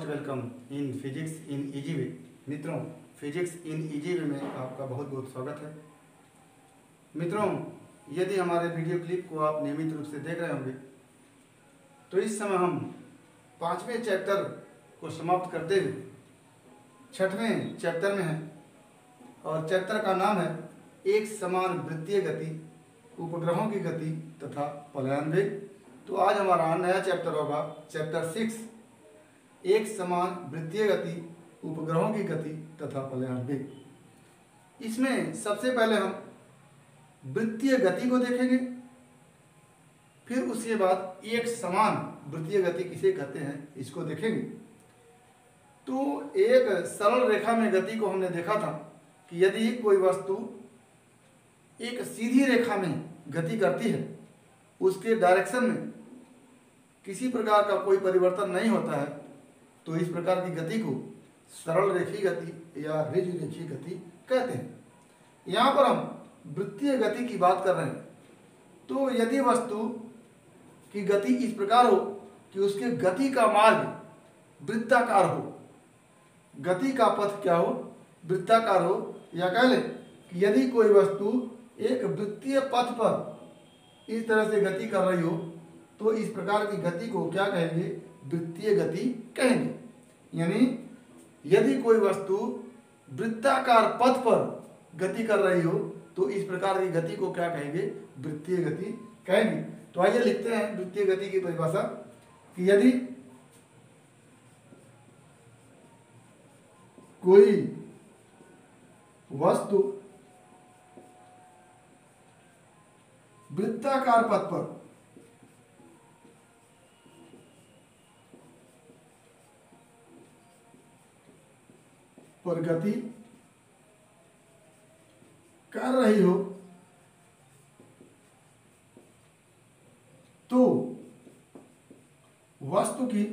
Welcome in physics in easy way. मित्रों, physics in easy way में आपका बहुत बहुत स्वागत है। मित्रों, यदि हमारे वीडियो क्लिप को आप नियमित रूप से देख रहे होंगे तो इस समय हम 5वें चैप्टर को समाप्त करते हुए 6वें चैप्टर में हैं और चैप्टर का नाम है एक समान वृत्तीय गति, उपग्रहों की गति तथा पलायन वेग। तो आज हमारा नया चैप्टर होगा चैप्टर 6, एक समान वृत्तीय गति, उपग्रहों की गति तथा पलायन वेग। इसमें सबसे पहले हम वृत्तीय गति को देखेंगे, फिर उसके बाद एक समान वृत्तीय गति किसे कहते हैं इसको देखेंगे। तो एक सरल रेखा में गति को हमने देखा था कि यदि कोई वस्तु एक सीधी रेखा में गति करती है, उसके डायरेक्शन में किसी प्रकार का कोई परिवर्तन नहीं होता है, तो इस प्रकार की गति को सरल रेखीय गति या ऋजु रेखीय गति कहते हैं। यहाँ पर हम वृत्तीय गति की बात कर रहे हैं। तो यदि वस्तु की गति इस प्रकार हो कि उसके गति का मार्ग वृत्ताकार हो, गति का पथ क्या हो, वृत्ताकार हो, या कह लें कि यदि कोई वस्तु एक वृत्तीय पथ पर इस तरह से गति कर रही हो तो इस प्रकार की गति को क्या कहेंगे, वृत्तीय गति कहेंगे। यानी यदि कोई वस्तु वृत्ताकार पथ पर गति कर रही हो तो इस प्रकार की गति को क्या कहेंगे, वृत्तीय गति कहेंगे। तो आइए लिखते हैं वृत्तीय गति की परिभाषा कि यदि कोई वस्तु वृत्ताकार पथ पर गति कर रही हो तो वस्तु की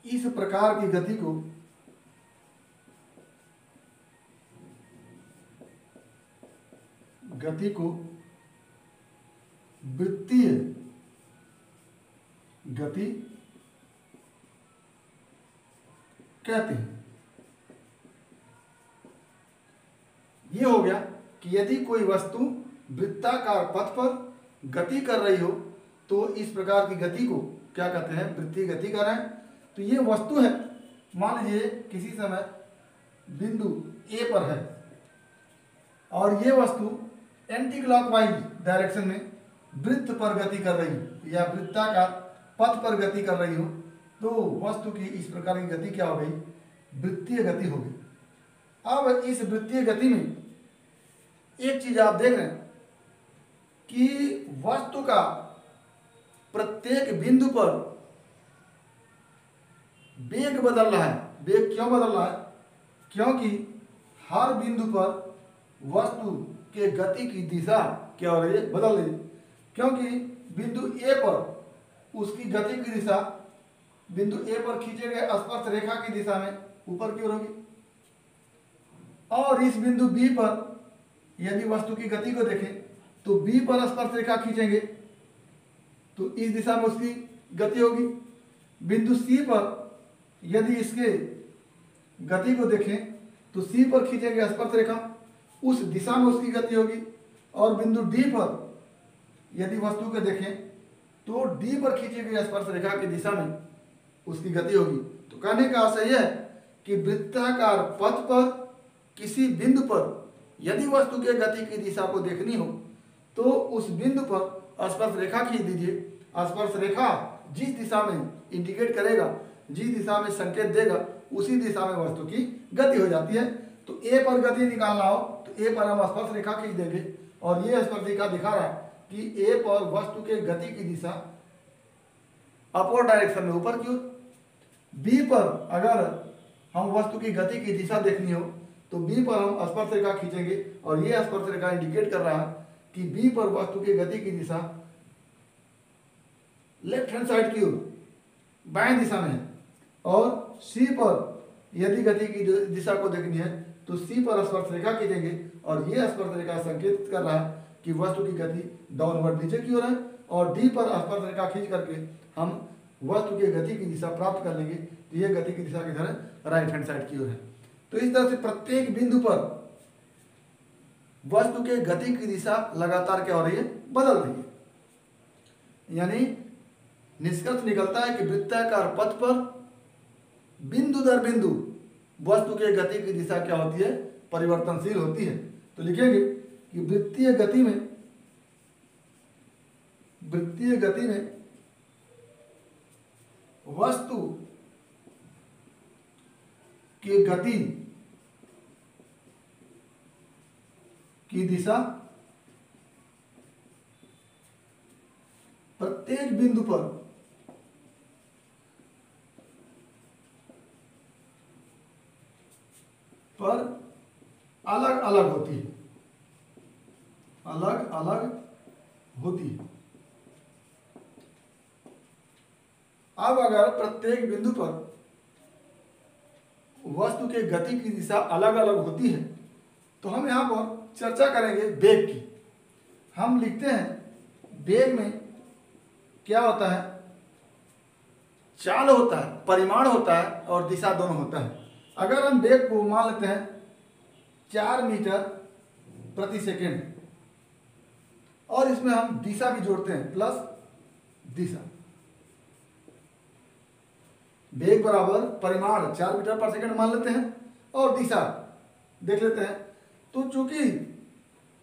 इस प्रकार की गति को वृत्तीय गति कहते हैं। यह हो गया कि यदि कोई वस्तु वृत्ताकार पथ पर गति कर रही हो तो इस प्रकार की गति को क्या कहते हैं, वृत्तीय गति कर रहे हैं। तो ये वस्तु है, मान लीजिए किसी समय बिंदु ए पर है और ये वस्तु एंटी क्लॉकवाइज डायरेक्शन में वृत्त पर गति कर रही हो या वृत्ताकार पथ पर गति कर रही हो तो वस्तु की इस प्रकार की गति क्या हो गई, वृत्तीय गति हो गई। अब इस वृत्तीय गति में एक चीज आप देख रहे हैं कि वस्तु का प्रत्येक बिंदु पर वेग बदल रहा है। वेग क्यों बदल रहा है? क्योंकि हर बिंदु पर वस्तु के गति की दिशा क्या हो रही है, बदल रही है। क्योंकि बिंदु ए पर उसकी गति की दिशा बिंदु ए पर खींचे गए स्पर्श रेखा की दिशा में ऊपर की ओर होगी और इस बिंदु बी पर यदि वस्तु की गति को देखें तो बी पर स्पर्श रेखा खींचेंगे तो इस दिशा में उसकी गति होगी। बिंदु सी पर यदि इसके गति को देखें तो सी पर खींचेंगे स्पर्श रेखा, उस दिशा में उसकी गति होगी। और बिंदु डी पर यदि वस्तु को देखें तो डी पर खींची गई स्पर्श रेखा की दिशा में उसकी गति होगी। तो कहने का आशय यह है कि वृत्ताकार पथ पर किसी बिंदु पर यदि वस्तु के गति की दिशा को देखनी हो तो उस बिंदु पर स्पर्श रेखा खींच दीजिए। स्पर्श रेखा जिस दिशा में इंडिकेट करेगा, जिस दिशा में संकेत देगा, उसी दिशा में वस्तु की गति हो जाती है। तो ए पर गति निकालना हो तो ए पर हम स्पर्श रेखा खींच देंगे और ये स्पर्श रेखा दिखा रहा है कि ए पर वस्तु के गति की दिशा अपवर्ड डायरेक्शन में ऊपर की ओर। बी पर अगर हम वस्तु की गति की दिशा देखनी हो तो बी पर हम स्पर्श रेखा खींचेंगे और ये स्पर्श रेखा इंडिकेट कर रहा है कि बी पर वस्तु की गति की दिशा लेफ्ट हैंड साइड की ओर बाएं दिशा में है और सी पर यदि गति की दिशा को देखनी है तो सी पर स्पर्श रेखा खींचेंगे और ये स्पर्श रेखा संकेत कर रहा है कि वस्तु की गति डाउनवर्ड नीचे की ओर है और डी पर स्पर्शरेखा खींच करके हम वस्तु के गति की दिशा प्राप्त कर लेंगे। तो ये गति की दिशा किधर है? राइट हैंड साइड की ओर है। तो इस तरह से प्रत्येक बिंदु पर वस्तु के गति की दिशा लगातार क्या हो रही है? बदल रही है। यानी निष्कर्ष निकलता है कि वृत्ताकार पथ पर बिंदु दर बिंदु वस्तु के गति की दिशा क्या होती है? परिवर्तनशील होती है। तो लिखेंगे कि वृत्तीय गति में वस्तु की गति की दिशा प्रत्येक बिंदु पर अलग अलग होती है, अलग अलग होती है। अब अगर प्रत्येक बिंदु पर वस्तु के गति की दिशा अलग अलग होती है तो हम यहां पर चर्चा करेंगे वेग की। हम लिखते हैं वेग में क्या होता है? चाल होता है, परिमाण होता है और दिशा दोनों होता है। अगर हम वेग को मान लेते हैं 4 मीटर प्रति सेकेंड और इसमें हम दिशा भी जोड़ते हैं प्लस दिशा, वेग बराबर परिमाण 4 मीटर पर सेकेंड मान लेते हैं और दिशा देख लेते हैं। तो चूंकि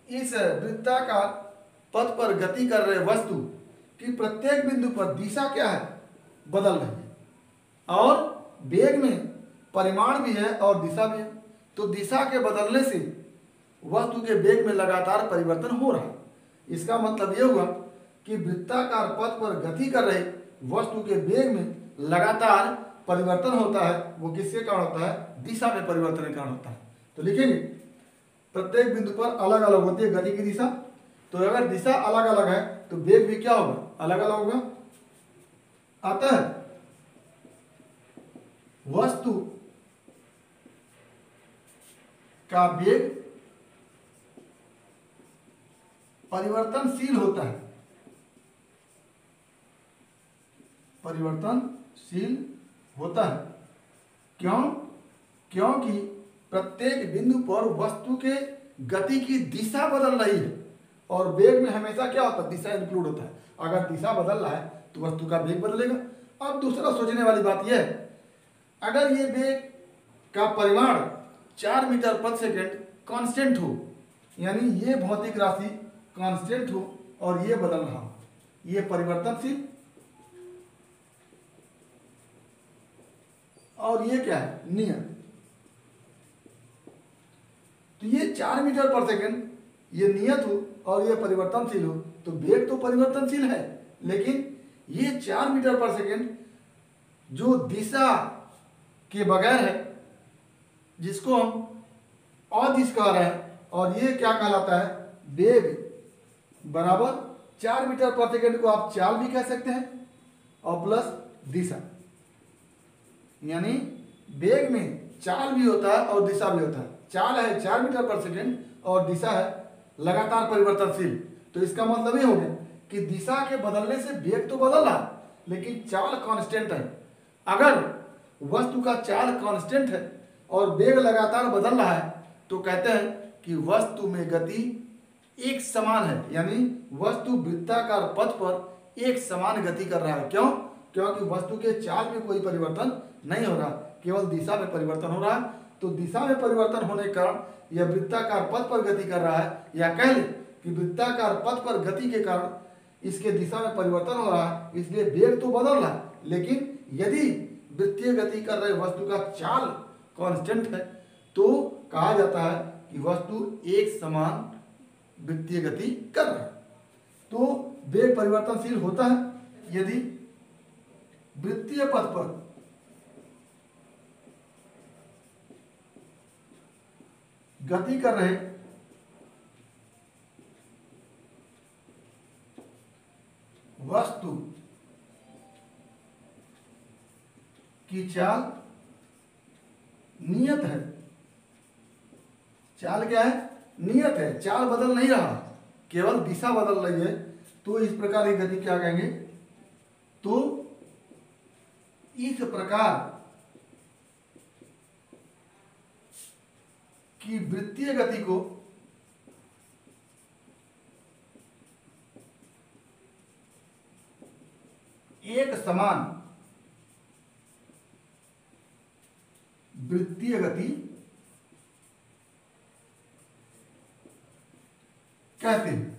इस वृत्ताकार पथ पर गति कर रहे वस्तु की प्रत्येक बिंदु पर दिशा क्या है? बदल रही है और वेग में परिमाण भी है और दिशा भी है। तो दिशा के बदलने से वस्तु के वेग में लगातार परिवर्तन हो रहा है। इसका मतलब यह हुआ कि वृत्ताकार पथ पर गति कर रहे वस्तु के वेग में लगातार परिवर्तन होता है। वो किसके कारण होता है? दिशा में परिवर्तन के कारण होता है। तो लिखेंगे प्रत्येक बिंदु पर अलग अलग होती है गति की दिशा। तो अगर दिशा अलग अलग है तो वेग भी क्या होगा? अलग अलग होगा। अतः वस्तु का वेग परिवर्तनशील होता है, परिवर्तनशील होता है। क्यों? क्योंकि प्रत्येक बिंदु पर वस्तु के गति की दिशा बदल रही है और वेग में हमेशा क्या होता है? दिशा इंक्लूड होता है। अगर दिशा बदल रहा है तो वस्तु का वेग बदलेगा। अब दूसरा सोचने वाली बात यह है, अगर ये वेग का परिमाण 4 मीटर प्रति सेकेंड कांस्टेंट हो, यानी ये भौतिक राशि कांस्टेंट हो और ये बदल रहा हो, ये परिवर्तनशील, और ये क्या है? नियत। तो ये 4 मीटर पर सेकेंड ये नियत हो और ये परिवर्तनशील हो तो वेग तो परिवर्तनशील है, लेकिन ये 4 मीटर पर सेकेंड जो दिशा के बगैर है, जिसको हम अदिश कह रहे हैं, और ये क्या कहलाता है? वेग बराबर 4 मीटर पर सेकेंड को आप चाल भी कह सकते हैं और प्लस दिशा। यानी वेग में चाल भी होता है और दिशा भी होता है। चाल है 4 मीटर पर सेकेंड और दिशा है लगातार परिवर्तनशील। तो इसका मतलब ये हो गया कि दिशा के बदलने से वेग तो बदल रहा है लेकिन चाल कांस्टेंट है। अगर वस्तु का चाल कांस्टेंट है और वेग लगातार बदल रहा है तो कहते हैं कि वस्तु में गति एक समान है, यानी वस्तु वृत्ताकार पथ पर एक समान गति कर रहा है। क्यों? क्योंकि वस्तु के चाल में कोई परिवर्तन नहीं हो रहा, केवल दिशा में परिवर्तन हो रहा है। तो दिशा में परिवर्तन होने के कारण यह वृत्ताकार पथ पर गति कर रहा है, या कह ले कि वृत्ताकार पथ पर गति के कारण इसके दिशा में परिवर्तन हो रहा है, इसलिए वेग तो बदल रहा है। लेकिन यदि वृत्तीय गति कर रहे वस्तु का चाल कांस्टेंट है तो कहा जाता है कि वस्तु एक समान वृत्तीय गति कर रहा है। तो वेग परिवर्तनशील होता है यदि वृत्तीय पथ पर गति कर रहे वस्तु की चाल नियत है। चाल क्या है? नियत है। चाल बदल नहीं रहा, केवल दिशा बदल रही है। तो इस प्रकार की गति क्या कहेंगे, तो इस प्रकार की वृत्तीय गति को एक समान वृत्तीय गति कहते हैं।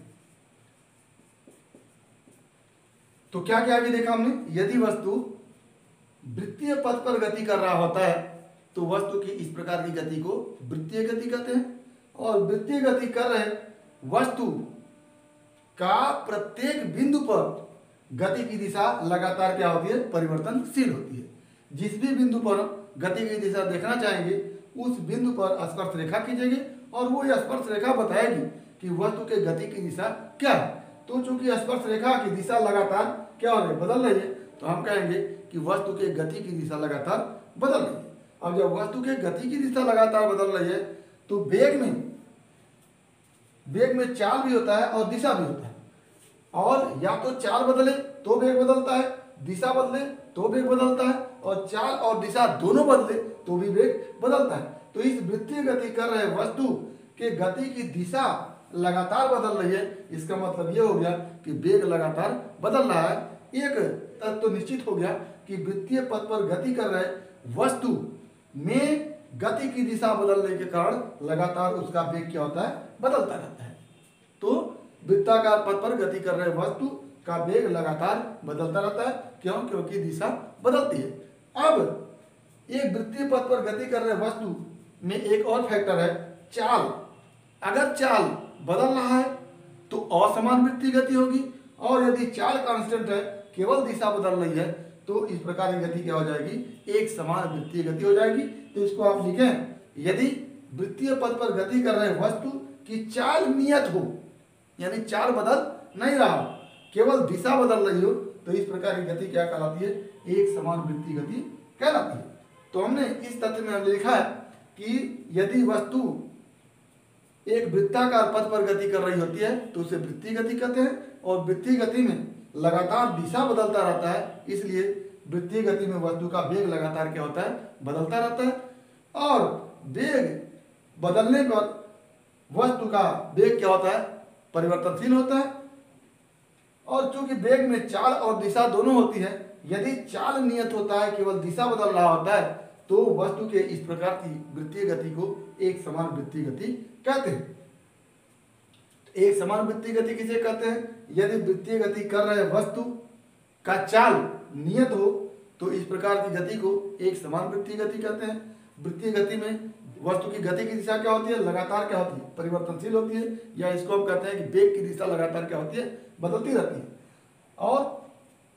तो क्या क्या अभी देखा हमने, यदि वस्तु वृत्तीय पथ पर गति कर रहा होता है तो वस्तु की इस प्रकार की गति को वृत्तीय गति कहते हैं, और वृत्तीय गति कर रहे वस्तु का प्रत्येक बिंदु पर गति की दिशा लगातार क्या होती है, परिवर्तनशील होती है। जिस भी बिंदु पर गति की दिशा देखना चाहेंगे उस बिंदु पर स्पर्श रेखा खींचेंगे और वो स्पर्श रेखा बताएगी कि वस्तु के गति की दिशा क्या है। तो चूंकि स्पर्श रेखा की दिशा लगातार क्या हो रही है, बदल रही है, तो हम कहेंगे कि वस्तु के गति की दिशा लगातार बदल रही है। अब जब वस्तु के गति की दिशा लगातार बदल रही है तो वेग में चाल भी होता है और दिशा भी होता है, और या तो चाल बदले तो वेग बदलता है, दिशा बदले तो वेग बदलता है, और चाल और दिशा दोनों बदले तो भी वेग बदलता है। तो इस वृत्तीय गति कर रहे वस्तु के गति की दिशा लगातार बदल रही है, इसका मतलब यह हो गया कि वेग लगातार बदल रहा है। एक तथ्य तो निश्चित हो गया कि वृत्तीय पथ पर गति कर रहे वस्तु में गति की दिशा बदलने के कारण लगातार उसका वेग क्या होता है, बदलता रहता है। तो वृत्ताकार पथ पर गति कर रहे वस्तु का वेग लगातार बदलता रहता है, क्यों, क्योंकि दिशा बदलती है। अब एक वृत्तीय पथ पर गति कर रहे वस्तु में एक और फैक्टर है चाल। अगर चाल बदल रहा है तो असमान वृत्तीय गति होगी, और यदि चाल कांस्टेंट है, केवल दिशा बदल रही है, तो इस प्रकार की गति क्या हो जाएगी, एक समान वृत्तीय गति हो जाएगी। तो इसको आप लिखें, यदि वृत्तीय पथ पर गति कर रहे वस्तु की चाल नियत हो, यानी चाल बदल नहीं रहा, केवल दिशा बदल रही हो, तो इस प्रकार की गति क्या कहलाती है, एक समान वृत्तीय गति कहलाती है। तो हमने इस तथ्य में हमने लिखा है कि यदि वस्तु एक वृत्ताकार पथ पर गति कर रही होती है तो उसे वृत्तीय गति कहते हैं, और वृत्तीय गति में लगातार दिशा बदलता रहता है, इसलिए वृत्तीय गति में वस्तु का वेग लगातार क्या होता है, बदलता रहता है, और वेग बदलने पर वस्तु का वेग क्या होता है, परिवर्तनशील होता है। और चूंकि वेग में चाल और दिशा दोनों होती है, यदि चाल नियत होता है, केवल दिशा बदल रहा होता है, तो वस्तु के इस प्रकार की वृत्तीय गति को एक समान वृत्तीय गति कहते हैं। एक समान वृत्तीय गति किसे कहते हैं, यदि वृत्तीय गति कर रहे वस्तु का चाल नियत हो तो इस प्रकार की गति को एक समान वृत्तीय गति कहते हैं। वृत्तीय गति में वस्तु की गति की दिशा क्या होती है, लगातार क्या होती है, परिवर्तनशील होती है, या इसको हम कहते हैं कि वेग की दिशा लगातार क्या होती है, बदलती रहती है। और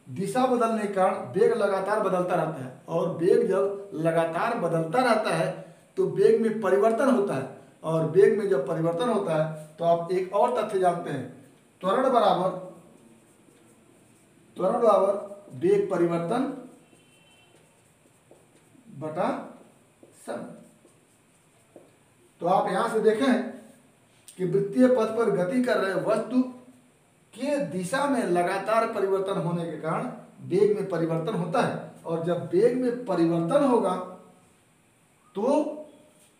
दिशा बदलने के कारण वेग लगातार बदलता रहता है, और वेग जब लगातार बदलता रहता है तो वेग में परिवर्तन होता है, और वेग में जब परिवर्तन होता है तो आप एक और तथ्य जानते हैं, त्वरण बराबर वेग परिवर्तन बटा समय। तो आप यहां से देखें कि वृत्तीय पथ पर गति कर रहे वस्तु के दिशा में लगातार परिवर्तन होने के कारण वेग में परिवर्तन होता है, और जब वेग में परिवर्तन होगा तो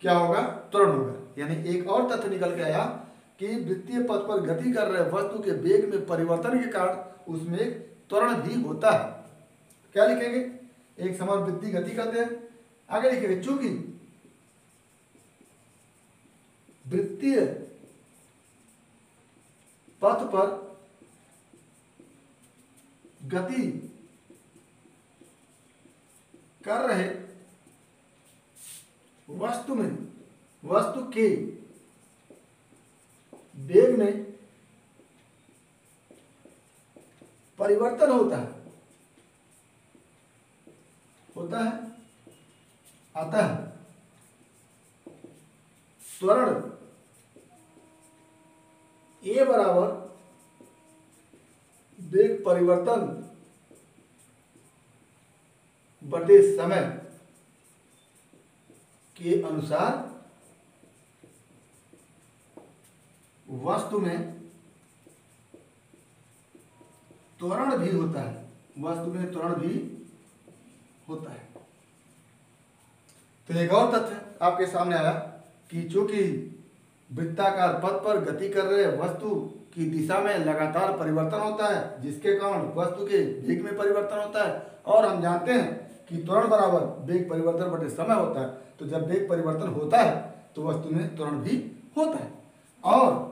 क्या होगा, त्वरण होगा। यानी एक और तथ्य निकल के आया कि वृत्तीय पथ पर गति कर रहे वस्तु के वेग में परिवर्तन के कारण उसमें एक त्वरण भी होता है। क्या लिखेंगे, एक समान वृत्तीय गति कहते हैं। आगे लिखेंगे, चूंकि वृत्तीय पथ पर गति कर रहे वस्तु के वेग में परिवर्तन होता है अतः त्वरण ए बराबर वेग परिवर्तन बटे समय के अनुसार वस्तु में त्वरण भी होता है, वस्तु में त्वरण भी होता है। तो एक और तथ्य आपके सामने आया कि चूंकि वृत्ताकार पथ पर गति कर रहे वस्तु की दिशा में लगातार परिवर्तन होता है, जिसके कारण वस्तु के वेग में परिवर्तन होता है, और हम जानते हैं कि त्वरण बराबर वेग परिवर्तन बटे समय होता है। तो जब वेग परिवर्तन होता है तो वस्तु में त्वरण भी होता है, और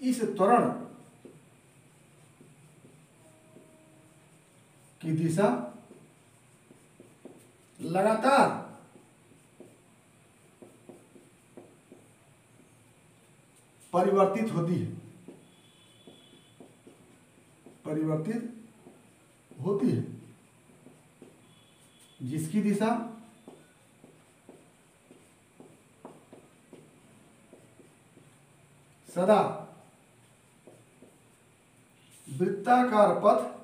इस त्वरण की दिशा लगातार परिवर्तित होती है, परिवर्तित होती है, जिसकी दिशा सदा वृत्ताकार पथ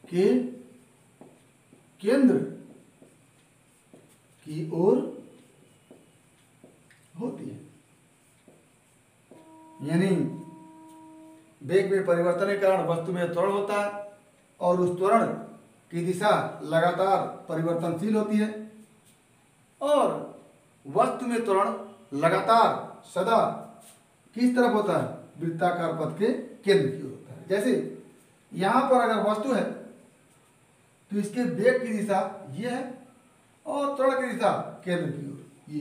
के केंद्र की ओर होती है। यानी वेग में परिवर्तन के कारण वस्तु में त्वरण होता है, और उस त्वरण की दिशा लगातार परिवर्तनशील होती है, और वस्तु में त्वरण लगातार सदा किस तरफ होता है, वृत्ताकार पथ के केंद्र की ओर होता है। जैसे यहां पर अगर वस्तु है तो इसके वेग की दिशा ये है, और त्वरण की दिशा केंद्र की ओर, ये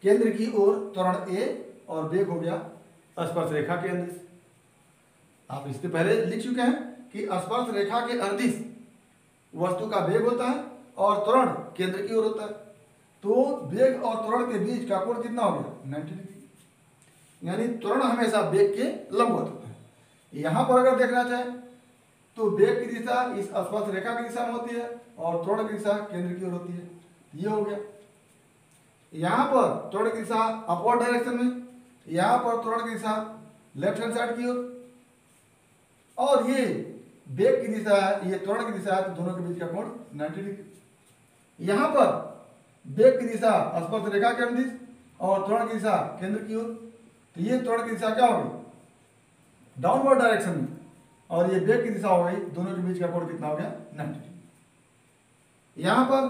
केंद्र की ओर त्वरण ए, और वेग हो गया स्पर्श रेखा के अंदिश। आप इससे पहले लिख चुके हैं कि स्पर्श रेखा के अंदिश वस्तु का वेग होता है और त्वरण केंद्र की ओर होता है। तो वेग और त्वरण के बीच का कोण कितना हो गया, 90 डिग्री। यानी त्वरण हमेशा वेग के लंबवत होता है। यहां पर अगर देखना चाहे तो वेग की दिशा इस स्पर्श रेखा की दिशा में होती है, और त्वरण की दिशा केंद्र की ओर होती है। ये हो गया। यहां पर त्वरण की दिशा अपवर्ड डायरेक्शन में, यहां पर त्वरण की दिशा लेफ्ट हैंड साइड की ओर, और ये वेग की दिशा है, ये त्वरण की दिशा है, तो दोनों के बीच का कोण 90 डिग्री। यहां पर वेग की दिशा स्पर्श रेखा के अंदिश और त्वरण की दिशा केंद्र की ओर, तो ये त्वरण की दिशा क्या होगी, डाउनवर्ड डायरेक्शन में, और ये वेग की दिशा हो गई, दोनों के बीच का कोण कितना हो गया, 90 डिग्री। यहां पर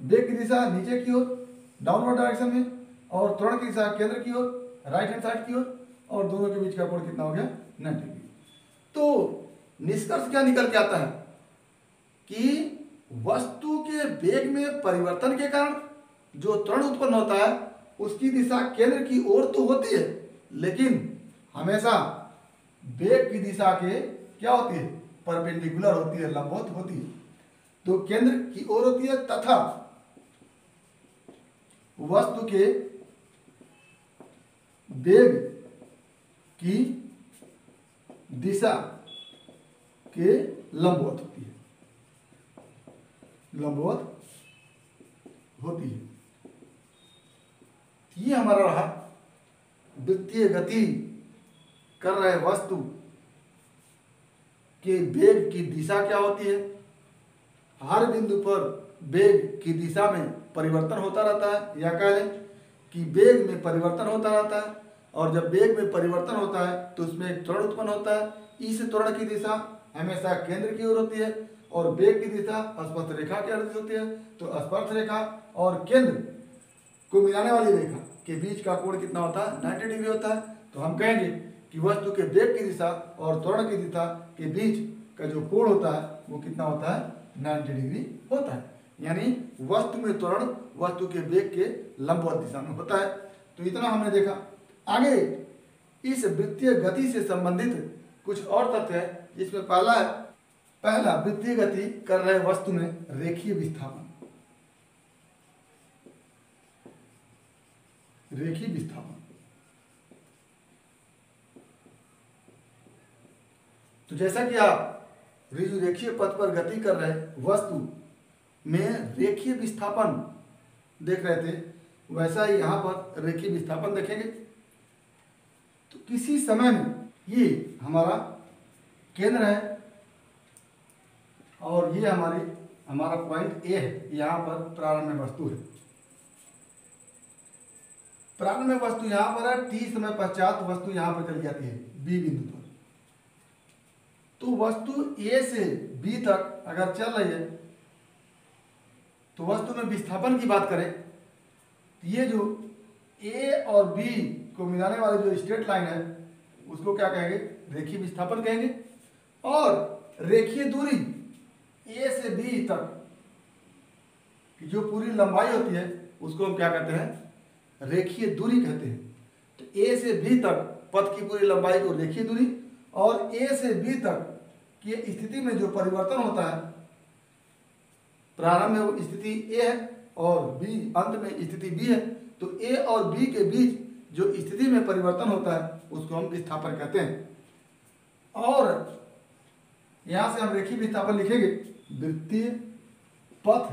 वेग की दिशा नीचे की ओर डाउनवर्ड डायरेक्शन में, और त्वरण की दिशा केंद्र की ओर राइट हैंड साइड की ओर, और दोनों के बीच का कोण कितना हो गया, 90 डिग्री। तो निष्कर्ष क्या निकल के आता है कि वस्तु के वेग में परिवर्तन के कारण जो त्वरण उत्पन्न होता है उसकी दिशा केंद्र की ओर तो होती है, लेकिन हमेशा वेग की दिशा के क्या होती है, परपेंडिकुलर होती है, लंबवत होती है। तो केंद्र की ओर होती है, तथा वस्तु के वेग की दिशा के लंबवत होती है, लंबवत होती है। ये हमारा रहा वृत्तीय गति कर रहे वस्तु के वेग की दिशा क्या होती है। हर बिंदु पर वेग की दिशा में परिवर्तन होता रहता है, या कह लें कि वेग में परिवर्तन होता रहता है, और जब वेग में परिवर्तन होता है तो उसमें एक त्वरण उत्पन्न होता है। इस त्वरण की दिशा हमेशा केंद्र की ओर होती है, और वेग की दिशा स्पर्श रेखा के अंदिश होती है। तो स्पर्श रेखा और केंद्र को मिलाने वाली रेखा के बीच का कोण कितना होता है, 90 डिग्री होता है। तो हम कहेंगे कि वस्तु के वेग की दिशा और त्वरण की दिशा के बीच का जो कोण होता है वो कितना होता है, 90 डिग्री होता है। यानी वस्तु में त्वरण वस्तु के वेग के लंबवत दिशा में होता है। तो इतना हमने देखा। आगे इस वृत्तीय गति से संबंधित कुछ और तथ्य है, जिसमें पहला वृत्तीय गति कर रहे वस्तु में रेखीय विस्थापन। रेखीय विस्थापन, तो जैसा कि आप रेखीय पथ पर गति कर रहे वस्तु में रेखीय विस्थापन देख रहे थे, वैसा ही यहाँ पर रेखीय विस्थापन देखेंगे। तो किसी समय में ये हमारा केंद्र है, और ये हमारा पॉइंट ए है, यहाँ पर प्रारंभ में वस्तु है। प्रारंभ में वस्तु यहाँ पर है, टी समय पश्चात वस्तु यहाँ पर चली जाती है बी बिंदु पर। तो वस्तु ए से बी तक अगर चल रही है तो वस्तु में विस्थापन की बात करें तो ये जो ए और बी को मिलाने वाली जो स्ट्रेट लाइन है उसको क्या कहेंगे, रेखीय विस्थापन कहेंगे। और रेखीय दूरी ए से बी तक की जो पूरी लंबाई होती है उसको हम क्या कहते हैं, रेखीय दूरी कहते हैं। तो ए से बी तक पथ की पूरी लंबाई को रेखीय दूरी, और ए से बी तक की स्थिति में जो परिवर्तन होता है, प्रारंभ में वो स्थिति ए है और बी अंत में स्थिति बी है, तो ए और बी के बीच जो स्थिति में परिवर्तन होता है उसको हम विस्थापन कहते हैं। और यहां से हम रेखीय विस्थापन लिखेंगे, वृत्तीय पथ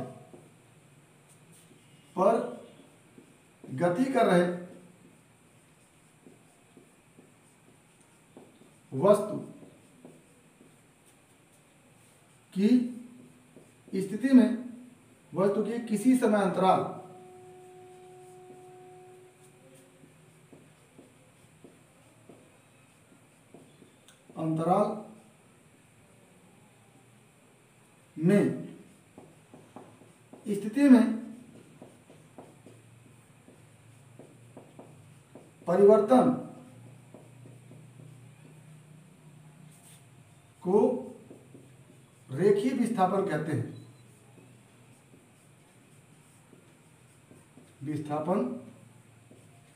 पर गति कर रहे वस्तु की स्थिति में वस्तु के किसी समय अंतराल में स्थिति में परिवर्तन को रेखीय विस्थापन कहते हैं। विस्थापन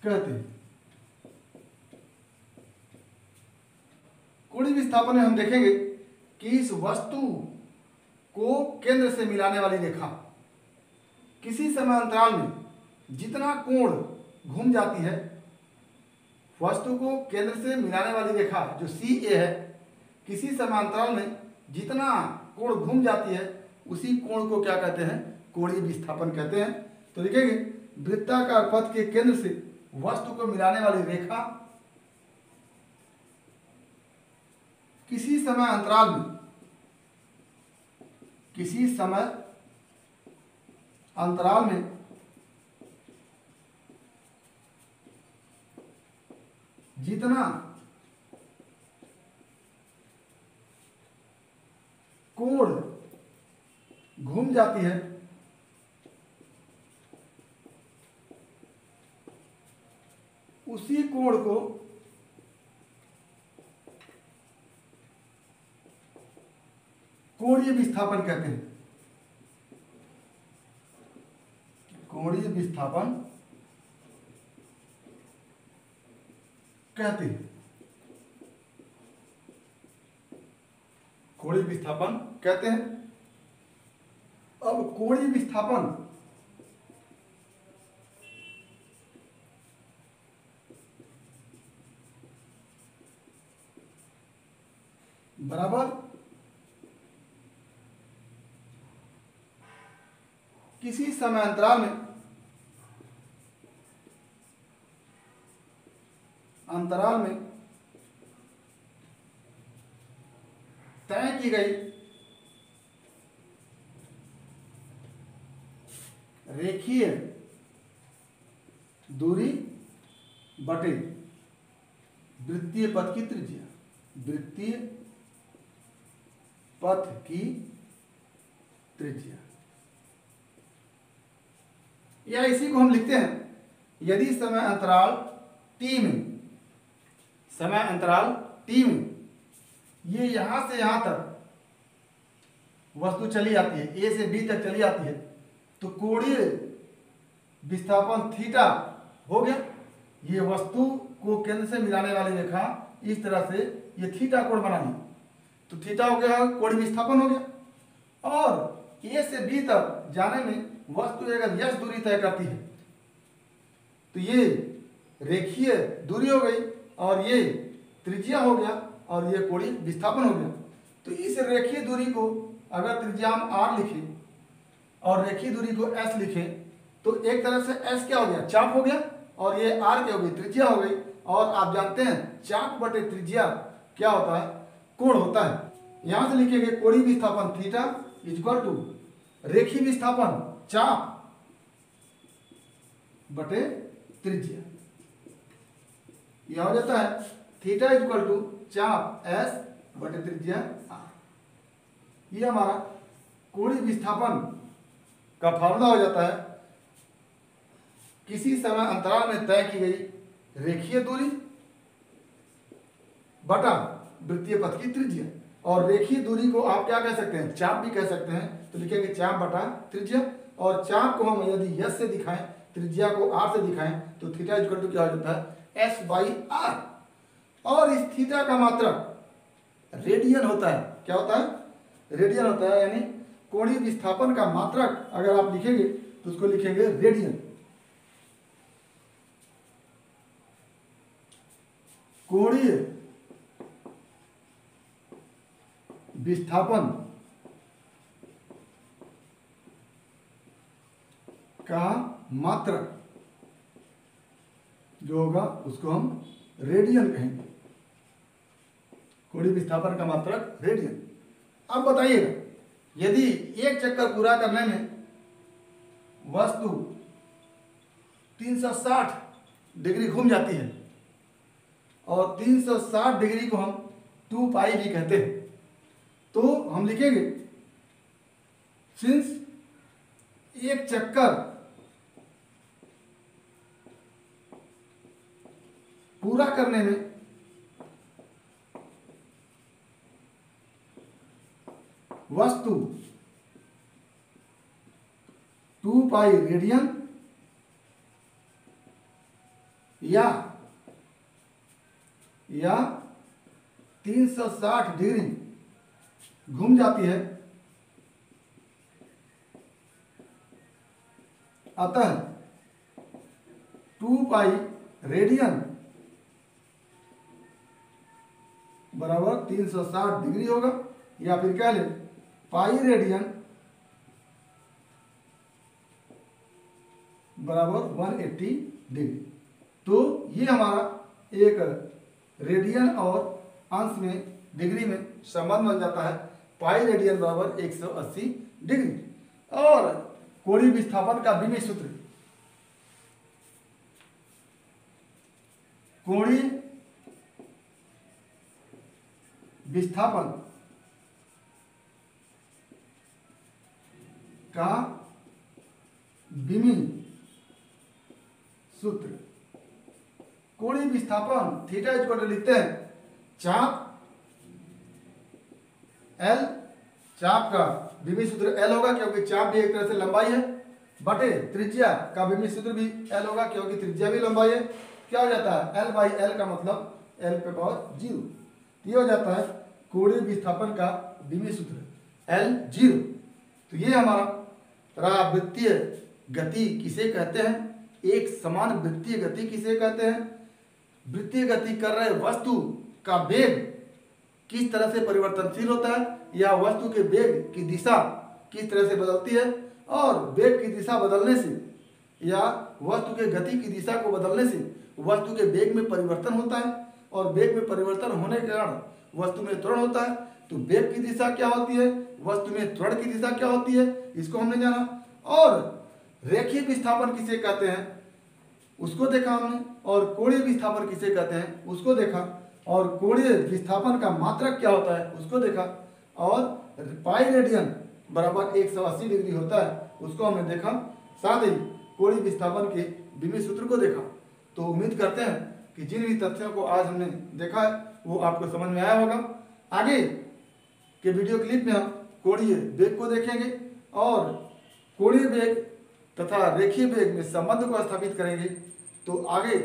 कहते हैं। कोणीय विस्थापन में हम देखेंगे कि इस वस्तु को केंद्र से मिलाने वाली रेखा किसी समय अंतराल में जितना कोण घूम जाती है, वस्तु को केंद्र से मिलाने वाली रेखा जो सी ए है, किसी समांतराल में जितना कोण घूम जाती है उसी कोण को क्या कहते हैं, कोणीय विस्थापन कहते हैं। तो लिखेंगे वृत्ताकार पथ के केंद्र से वस्तु को मिलाने वाली रेखा किसी समय अंतराल में, किसी समय अंतराल में जितना कोण घूम जाती है उसी कोण को कोणीय विस्थापन कहते हैं। कोणीय विस्थापन कहते हैं। कोणीय विस्थापन कहते हैं। अब कोणीय विस्थापन बराबर किसी समय अंतराल में तय की गई रेखीय दूरी बटे वृत्तीय पथ की त्रिज्या। वृत्तीय पथ की त्रिज्या, या इसी को हम लिखते हैं, यदि समय अंतराल टी में, समय अंतराल टी में ये यहां से यहां तक वस्तु चली आती है, ए से बी तक चली आती है, तो कोणीय विस्थापन थीटा हो गया। ये वस्तु को केंद्र से मिलाने वाली रेखा इस तरह से ये थीटा कोण बना ली, तो थीटा हो गया, कोणीय विस्थापन हो गया। और ए से बी तक जाने में वस्तु अगर यस दूरी तय करती है तो ये रेखीय दूरी हो गई और ये त्रिज्या हो गया और ये कोणीय विस्थापन हो गया। तो इस रेखीय दूरी को अगर त्रिज्या हम आर लिखें और रेखीय दूरी को एस लिखें तो एक तरफ से एस क्या हो गया, चाप हो गया, और ये आर क्या हो गई, त्रिज्या हो गई। और आप जानते हैं चाप बटे त्रिज्या क्या होता है, कोण होता है। यहां से लिखेंगे कोणीय विस्थापन थीटा इक्वल टू रेखीय विस्थापन चाप बटे त्रिज्या। यह हो जाता है थीटा इज इक्वल टू चाप एस बटे त्रिज्या आर। ये हमारा कोणीय विस्थापन का फॉर्मूला हो जाता है किसी समय अंतराल में तय की गई रेखीय दूरी बटा वृत्तीय पथ की त्रिज्या। और रेखीय दूरी को आप क्या कह सकते हैं, चाप भी कह सकते हैं। तो लिखेंगे चाप बटा त्रिज्या, और चाप को हम यदि यस से दिखाएं, त्रिज्या को आर से दिखाएं, तो थीटा इक्वल टू क्या हो जाता है एस बाई आर। और इस थीटा का मात्रक रेडियन होता है। क्या होता है, रेडियन होता है। यानी कोणीय विस्थापन का मात्रक अगर आप लिखेंगे तो उसको लिखेंगे रेडियन। कोणीय विस्थापन का मात्रक जो होगा उसको हम रेडियन कहेंगे। कोणीय विस्थापन का मात्रक रेडियन। अब बताइएगा, यदि एक चक्कर पूरा करने में वस्तु 360 डिग्री घूम जाती है, और 360 डिग्री को हम 2 पाई भी कहते हैं, तो हम लिखेंगे सिंस एक चक्कर पूरा करने में वस्तु 2 पाई रेडियन या 360 डिग्री घूम जाती है, अतः 2 पाई रेडियन बराबर 360 डिग्री होगा, या फिर क्या लें पाई रेडियन बराबर 180 डिग्री। तो ये हमारा एक रेडियन और अंश में डिग्री में संबंध बन जाता है, पाई रेडियन बराबर 180 डिग्री। और कोणीय विस्थापन का विमीय सूत्र, कोणीय विस्थापन का विमीय सूत्र, कोणीय विस्थापन थीटा इक्वल टू लिखते हैं चाप एल, चाप का विमीय सूत्र एल होगा क्योंकि चाप भी एक तरह से लंबाई है, बटे त्रिज्या का विमीय सूत्र भी एल होगा क्योंकि त्रिज्या भी लंबाई है। क्या हो जाता है एल बाई एल का मतलब एल पे पावर 0। ये हो जाता है कोणीय विस्थापन का विमीय सूत्र एल 0। तो ये हमारा रहा वृत्तीय गति किसे कहते हैं, एक समान वृत्तीय गति किसे कहते हैं, वृत्तीय गति कर रहे वस्तु का वेग किस तरह से परिवर्तनशील होता है, या वस्तु के वेग की दिशा किस तरह से बदलती है, और वेग की दिशा बदलने से या वस्तु के गति की दिशा को बदलने से वस्तु के वेग में परिवर्तन होता है, और वेग में परिवर्तन होने के कारण वस्तु में त्वरण होता है। तो वेग की दिशा क्या होती है, वस्तु में त्वरण की दिशा क्या होती है, इसको हमने जाना। और रेखीय विस्थापन किसे कहते हैं उसको देखा हमने, और कोणीय विस्थापन किसे कहते हैं उसको देखा, और कोणीय विस्थापन का मात्रक क्या होता है उसको देखा, और पाई रेडियन बराबर 180 डिग्री होता है उसको हमने देखा, साथ ही कोणीय विस्थापन के विमीय सूत्र को देखा। तो उम्मीद करते हैं कि जिन भी तथ्यों को आज हमने देखा है वो आपको समझ में आया होगा। आगे के वीडियो क्लिप में हम कोणीय वेग को देखेंगे, और कोणीय वेग तथा रेखीय वेग में संबंध को स्थापित करेंगे। तो आगे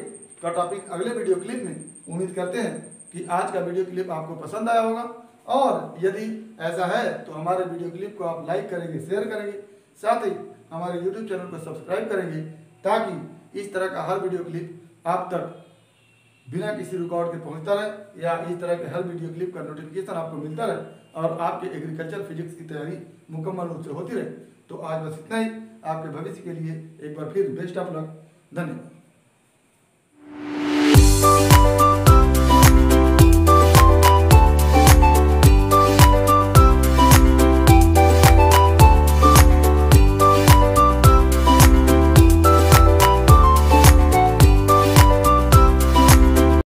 का टॉपिक अगले वीडियो क्लिप में। उम्मीद करते हैं कि आज का वीडियो क्लिप आपको पसंद आया होगा, और यदि ऐसा है तो हमारे वीडियो क्लिप को आप लाइक करेंगे, शेयर करेंगे, साथ ही हमारे यूट्यूब चैनल को सब्सक्राइब करेंगे, ताकि इस तरह का हर वीडियो क्लिप आप तक बिना किसी रिकॉर्ड के पहुंचता रहे, या इस तरह के हर वीडियो क्लिप का नोटिफिकेशन आपको मिलता रहे, और आपके एग्रीकल्चर फिजिक्स की तैयारी मुकम्मल रूप से होती रहे। तो आज बस इतना ही। आपके भविष्य के लिए एक बार फिर बेस्ट ऑफ लक। धन्यवाद।